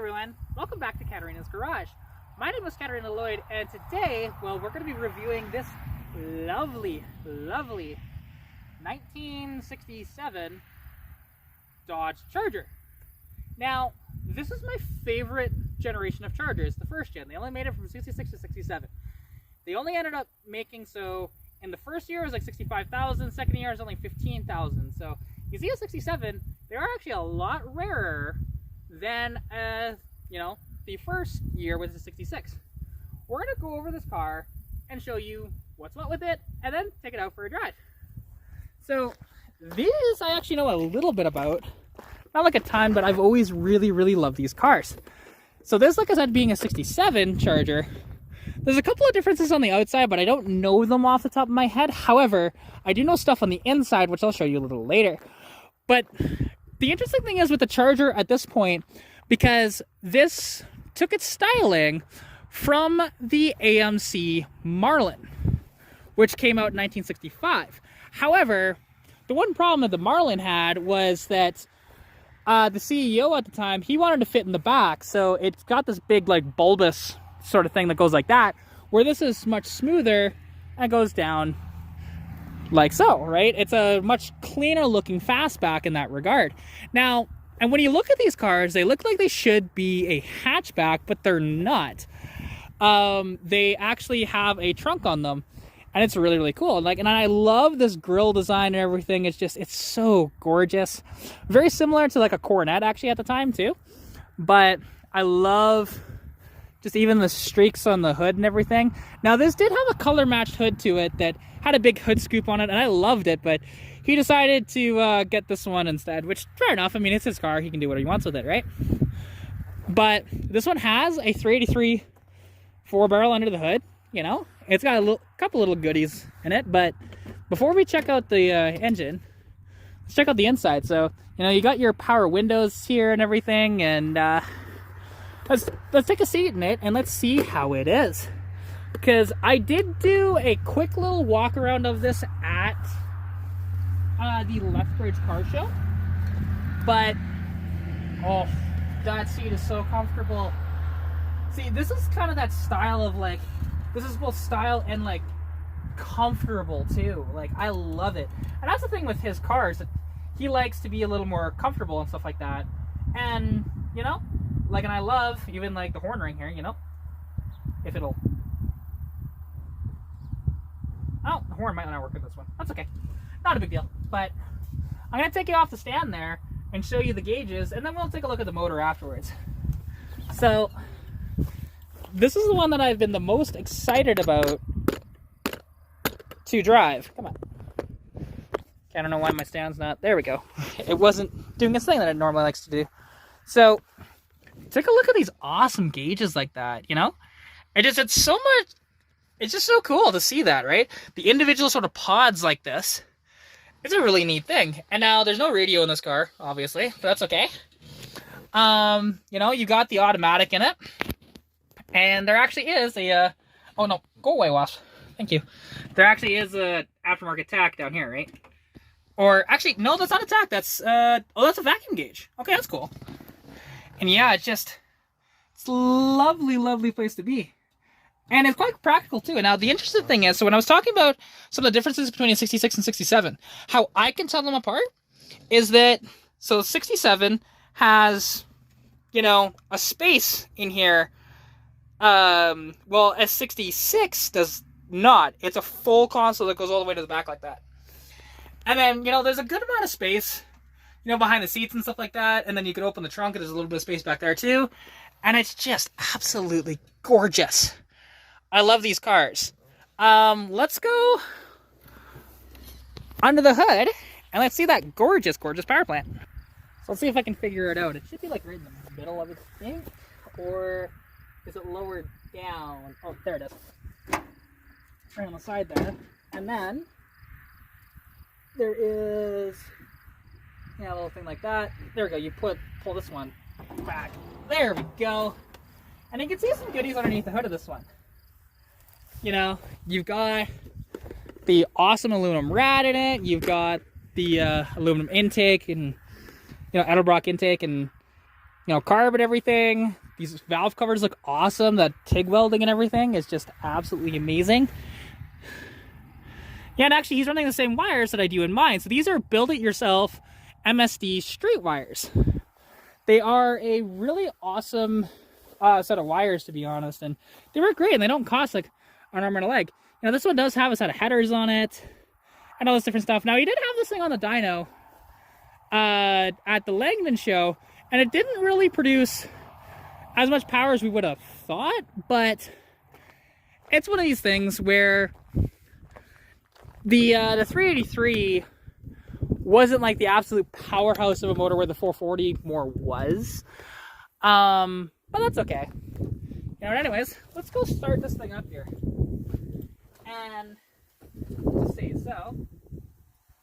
everyone, welcome back to Katarina's Garage. My name is Katarina Lloyd, and today, well, we're going to be reviewing this lovely 1967 Dodge Charger. Now, this is my favorite generation of Chargers, the first gen. They only made it from 66 to 67. They only ended up making so, in the first year it was like 65,000, second year it was only 15,000. So, you see a 67, they are actually a lot rarer than, the first year was the 66. We're going to go over this car and show you what's what with it, and then take it out for a drive. So, these I actually know a little bit about. Not like a ton, but I've always really loved these cars. So this, like I said, being a 67 Charger, there's a couple of differences on the outside, but I don't know them off the top of my head. However, I do know stuff on the inside, which I'll show you a little later. But the interesting thing is with the Charger at this point, because this took its styling from the AMC Marlin, which came out in 1965. However, the one problem that the Marlin had was that the CEO at the time, he wanted to fit in the back, so it's got this big, like, bulbous sort of thing that goes like that, where this is much smoother and goes down like so, right? It's a much cleaner looking fastback in that regard. Now, and when you look at these cars, they look like they should be a hatchback, but they're not. They actually have a trunk on them, and it's really cool. And I love this grille design and everything. It's so gorgeous. Very similar to like a Coronet actually at the time too. But I love just even the streaks on the hood and everything. Now this did have a color matched hood to it that had a big hood scoop on it, and I loved it, but he decided to get this one instead, which fair enough. I mean, it's his car. He can do what he wants with it, right? But this one has a 383 4-barrel under the hood, you know? It's got a couple little goodies in it, but before we check out the engine, let's check out the inside. So, you got your power windows here and everything, and let's take a seat in it and let's see how it is. Because I did do a quick little walk around of this at the Lethbridge Car Show, but oh, that seat is so comfortable. See, this is kind of that style of like, this is both style and like comfortable too. Like, I love it. And that's the thing with his cars, that he likes to be a little more comfortable and stuff like that. And and I love even like the horn ring here, if it'll, oh, the horn might not work with this one. That's okay, not a big deal. But I'm gonna take you off the stand there and show you the gauges, and then we'll take a look at the motor afterwards. So this is the one that I've been the most excited about to drive. Come on. I don't know why my stand's not. There we go. It wasn't doing its thing that it normally likes to do. So take a look at these awesome gauges like that, it's so much, it's just so cool to see that, right? The individual sort of pods like this. It's a really neat thing. And now there's no radio in this car, obviously, but that's okay. You got the automatic in it. And there actually is a, oh no, go away, Wasp. Thank you. There actually is a aftermarket tack down here, right? Or actually, no, that's not a tack. That's, that's a vacuum gauge. Okay, that's cool. And yeah, it's a lovely place to be. And it's quite practical too. Now, the interesting thing is, so when I was talking about some of the differences between a 66 and 67, how I can tell them apart is that, so 67 has, a space in here. Well, a 66 does not. It's a full console that goes all the way to the back like that. And then, there's a good amount of space, behind the seats and stuff like that. And then you can open the trunk and there's a little bit of space back there too. And it's just absolutely gorgeous. I love these cars. Let's go under the hood and let's see that gorgeous power plant. So let's see if I can figure it out. It should be like right in the middle of it, I think. Or is it lower down? Oh, there it is. Right on the side there. And then there is, a little thing like that. There we go. You pull this one back. There we go. And you can see some goodies underneath the hood of this one. You've got the awesome aluminum rad in it. You've got the aluminum intake and, Edelbrock intake, and you know, carb and everything. These valve covers look awesome. That TIG welding and everything is just absolutely amazing. Yeah, and actually he's running the same wires that I do in mine. So these are build-it-yourself MSD street wires. They are a really awesome set of wires, to be honest, and they work great, and they don't cost like an arm and a leg. You know, this one does have a set of headers on it and all this different stuff. Now, he did have this thing on the dyno at the Langdon show, and it didn't really produce as much power as we would have thought, but it's one of these things where the 383 wasn't like the absolute powerhouse of a motor where the 440 more was. But that's okay. You know, anyways, let's go start this thing up here. And to say so.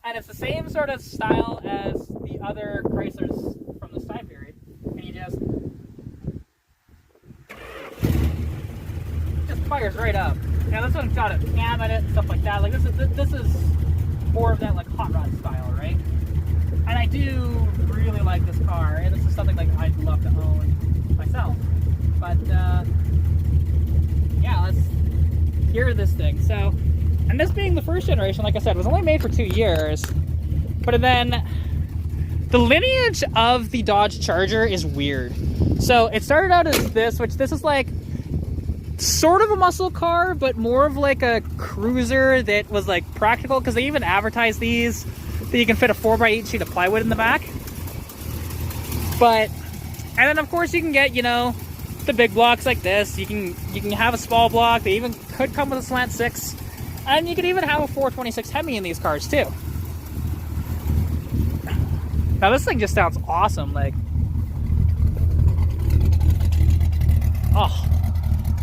And it's the same sort of style as the other Chryslers from this time period. And you just fires right up. Now this one's got a cam in it, stuff like that. Like this is more of that like hot rod style, right? And I do really like this car, and this is something like I'd love to own myself. But yeah, let's hear this thing. So, and this being the first generation, like I said, was only made for 2 years. But then the lineage of the Dodge Charger is weird. So it started out as this, which this is like sort of a muscle car, but more of like a cruiser that was like practical, because they even advertise these that you can fit a 4x8 sheet of plywood in the back. But, and then of course you can get, you know, the big blocks like this. You can have a small block. They even could come with a slant 6, and you could even have a 426 Hemi in these cars too. Now this thing just sounds awesome. Like, oh,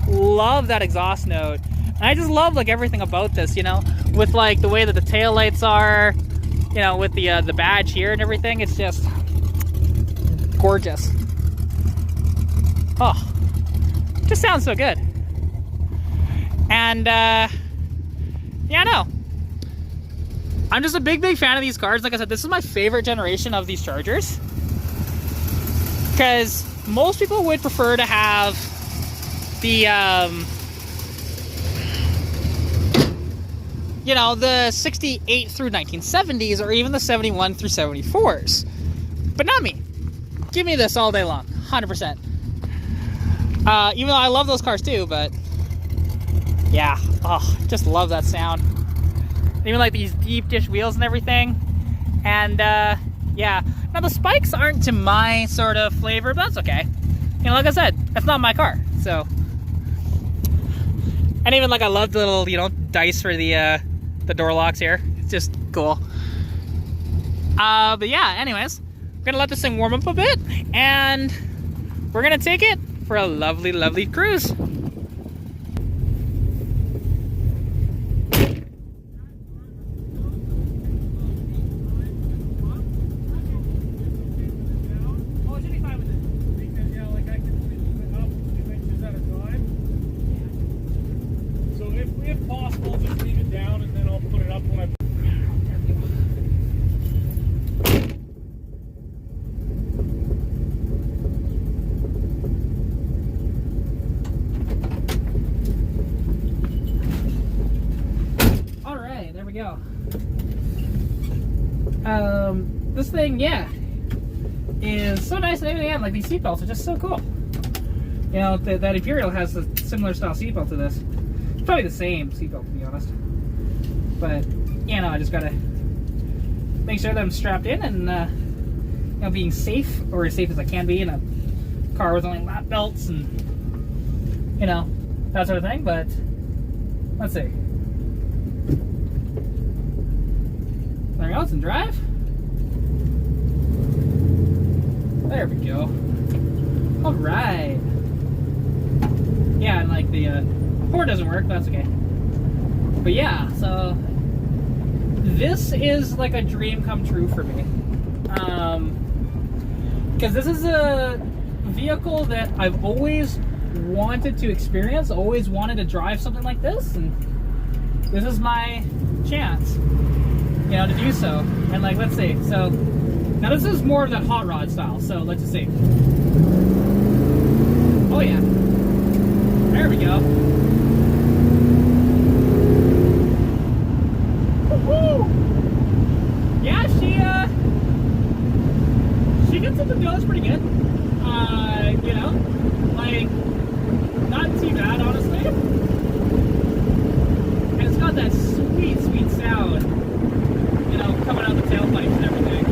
love that exhaust note. And I just love like everything about this, you know, with like the way that the tail lights are, you know, with the badge here and everything. It's just gorgeous. Oh, just sounds so good. And yeah, no, I'm just a big fan of these cars. Like I said, this is my favorite generation of these Chargers, because most people would prefer to have the you know, the 68 through 1970s, or even the 71 through 74s, but not me. Give me this all day long, 100%. Even though I love those cars too, but yeah, oh, just love that sound. Even like these deep dish wheels and everything. And yeah, now the spikes aren't to my sort of flavor, but that's okay. You know, like I said, that's not my car, so. And even like I love the little, you know, dice for the door locks here. It's just cool. But yeah, anyways, we're gonna let this thing warm up a bit, and we're gonna take it for a lovely cruise. Go. This thing, yeah, is so nice and everything. Like these seatbelts are just so cool. You know, that Imperial has a similar style seatbelt to this. It's probably the same seatbelt, to be honest. But you know, I just gotta make sure that I'm strapped in and you know, being safe, or as safe as I can be in a car with only lap belts and you know, that sort of thing. But let's see. There we go, and drive. There we go. All right. Yeah, and like the port doesn't work, but that's okay. But yeah, so this is like a dream come true for me. Because this is a vehicle that I've always wanted to experience, always wanted to drive something like this, and this is my chance, you know, to do so. And like, let's see, so Now this is more of that hot rod style, so let's just see. Oh yeah. There we go. Woo-hoo! Yeah, she gets something going pretty good. You know, like, not too bad, honestly. And it's got that sweet, sweet sound, you know, coming out the tailpipes and everything.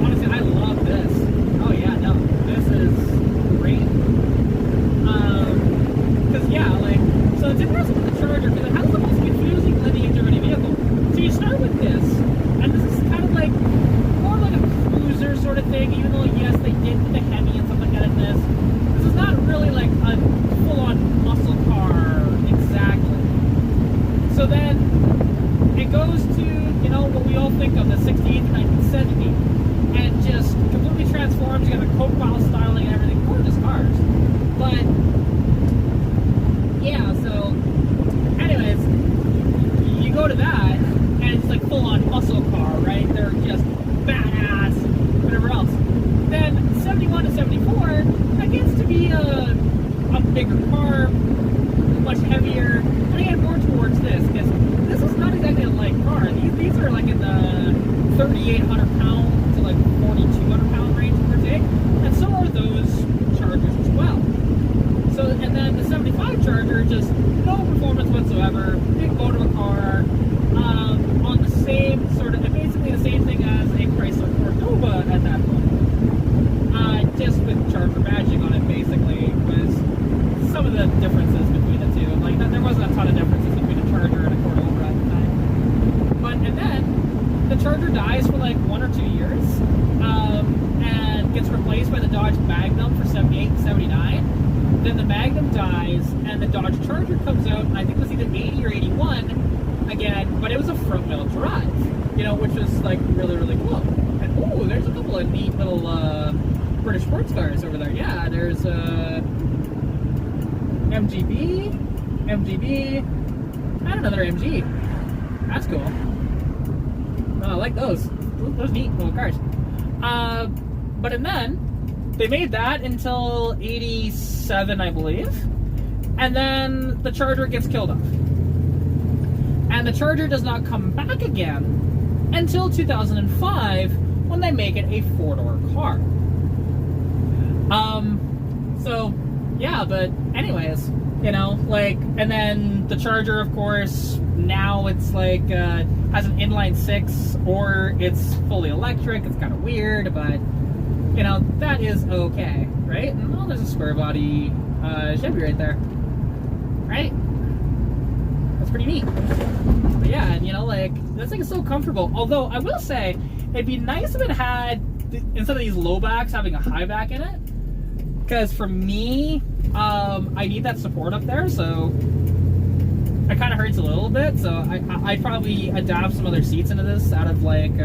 Honestly, I love this. Oh yeah, no, this is great. Because yeah, like, so it's interesting with the Charger, because it has the most confusing lineage of any vehicle. So you start with this, and this is kind of like, more like a cruiser sort of thing, even though, yes, they did the Hemi and stuff like that in this. This is not really like a full-on muscle car, exactly. So then, it goes to, you know, what we all think of, the 68 to 1970, and just completely transforms. You got the Coke bottle styling and everything, gorgeous cars. But, yeah, so, anyways, you go to that, and it's like full-on muscle car, right? They're just badass, whatever else. Then 71 to 74, that gets to be a bigger car, much heavier, and again, more towards this, because this is not exactly a light car. These are like in the 3,800 pound to like 4,200 pound range, per se, and so are those Chargers as well. So, and then the 75 Charger, just no performance whatsoever, big motor of a car, on the same sort of, basically the same thing as a Chrysler Cordoba at that point. Just with Charger badging on it, basically, was some of the differences between the two. Like, there wasn't a ton of differences between a Charger and a Cordoba at the time. But, and then, the Charger dies for like 1 or 2 years, and gets replaced by the Dodge Magnum for 78 and 79. Then the Magnum dies, and the Dodge Charger comes out, and I think it was either 80 or 81 again, but it was a front-wheel drive, you know, which was like really, really cool. And ooh, there's a couple of neat little British sports cars over there. Yeah, there's MGB, and another MG. That's cool. I like those. Those neat little cars. But and then they made that until 87, I believe, and then the Charger gets killed off. And the Charger does not come back again until 2005 when they make it a 4-door car. So, yeah, but anyways, you know, like, and then the Charger, of course, now it's like, has an inline 6, or it's fully electric. It's kind of weird, but, you know, that is okay, right? And, oh, there's a square body Chevy right there, right? That's pretty neat. But yeah, and you know, like, this thing is so comfortable. Although, I will say, it'd be nice if it had, instead of these low backs, having a high back in it. Because for me, I need that support up there, so it kind of hurts a little bit. So I'd probably adapt some other seats into this out of like, you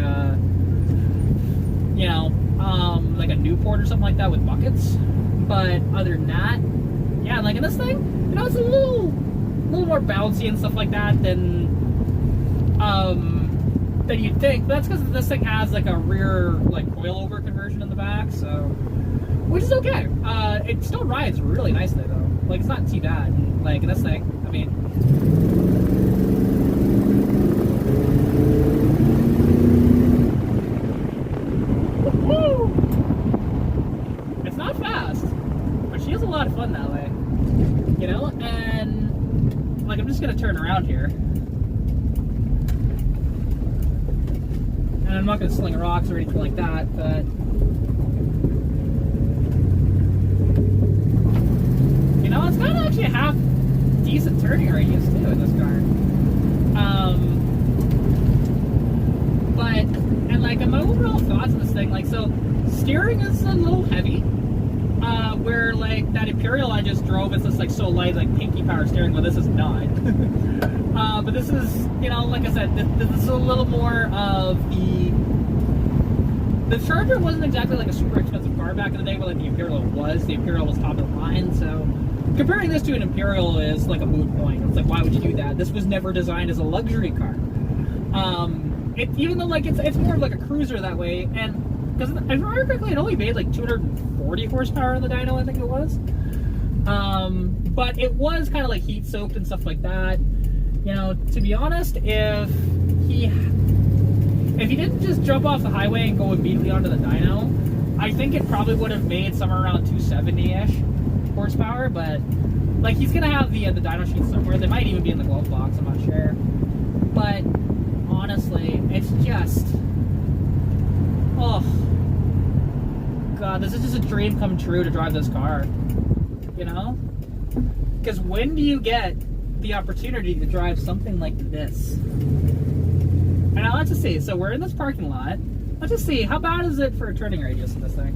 know, like a Newport or something like that with buckets. But other than that, yeah, like in this thing, you know, it's a little more bouncy and stuff like that than you'd think. But that's because this thing has like a rear like coilover conversion in the back, so. Which is okay. It still rides really nicely though. Like, it's not too bad. Like, this thing, I mean. Woo! It's not fast, but she has a lot of fun that way. You know? And, like, I'm just gonna turn around here. And I'm not gonna sling rocks or anything like that, but. You know, it's got actually a half decent turning radius too in this car. But, and like my overall thoughts on this thing, like, so steering is a little heavy. Where like that Imperial I just drove is just like so light, like pinky power steering, but this is not. But this is, you know, like I said, this is a little more of the Charger wasn't exactly like a super expensive car back in the day, but like the Imperial was. The Imperial was top of the line, so comparing this to an Imperial is like a moot point. It's like, why would you do that? This was never designed as a luxury car. even though like it's more of like a cruiser that way, and because if I remember correctly, it only made like 240 horsepower on the dyno, I think it was. But it was kind of like heat soaked and stuff like that. You know, to be honest, if he didn't just jump off the highway and go immediately onto the dyno, I think it probably would have made somewhere around 270-ish horsepower. But like, he's gonna have the dyno sheet somewhere. They might even be in the glove box, I'm not sure. But honestly, it's just, oh god, this is just a dream come true to drive this car, you know? Because when do you get the opportunity to drive something like this? And now let's just see, so we're in this parking lot. Let's just see, how bad is it for a turning radius in this thing?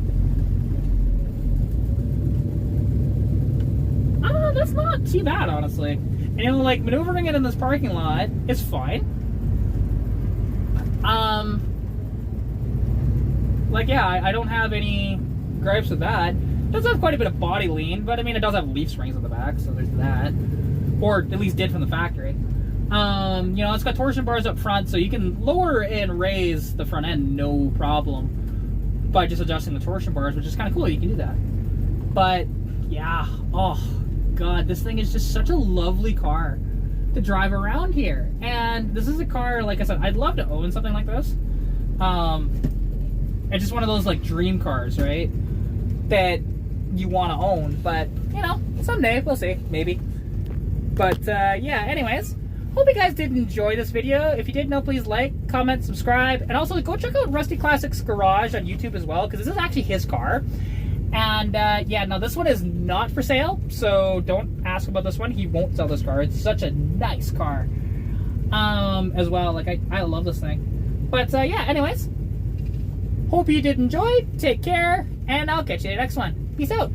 That's not too bad, honestly. And you know, like, maneuvering it in this parking lot is fine. Like, yeah, I don't have any gripes with that. It does have quite a bit of body lean, but I mean, it does have leaf springs on the back, so there's that. Or at least did from the factory. You know, it's got torsion bars up front, so you can lower and raise the front end no problem by just adjusting the torsion bars, which is kind of cool. You can do that. But yeah, oh god, this thing is just such a lovely car to drive around here. And this is a car, like I said, I'd love to own something like this. It's just one of those like dream cars, right, that you want to own. But you know, someday we'll see, maybe. But yeah, anyways, hope you guys did enjoy this video. If you did, please like, comment, subscribe, and also go check out Rusty Classics Garage on YouTube as well, because this is actually his car. And yeah, now this one is not for sale, so don't ask about this one. He won't sell this car. It's such a nice car as well. Like, I love this thing. But yeah, anyways, hope you did enjoy. Take care, and I'll catch you in the next one. Peace out.